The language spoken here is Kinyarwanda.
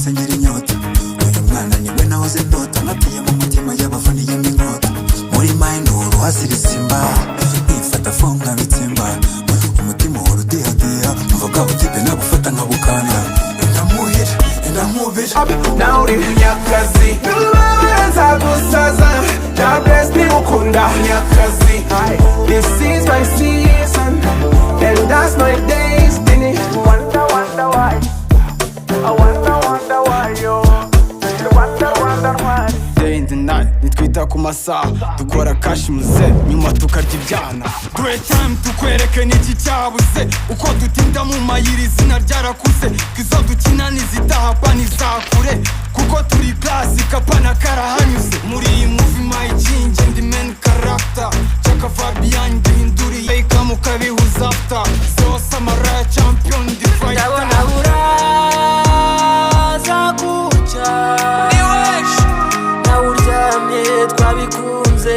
rwose nyiri inyota uyu mwana niwe nahoze ndota napiye mu mutima y'abavuniyemo inkota muri mayinuru hasirisimba nkifata fo nkabitsimba umutima uhora udihadiha mvuga butipe nagufata nkabukanda ndamuhira nawe uri munyakazi nzagusaza na bless nimukunda munyakazi this is my season and that's my destiny wonder why I wonder why yo wonder why day and night nitwita ku masaha dukora cash muze nyuma tukarya ibyana dure time tukwereke n'iki cyabuze uko dutinda mu mayiri izina ryarakuze kizo dukina nizitaha pani zakure kuko turi classic apana karahanyuze muri iyi movie my change and the main character chaka Fabian duhinduri fake mukabihuza after so samara champion the fight ndabona uraza guca niwe na uryamye twabikunze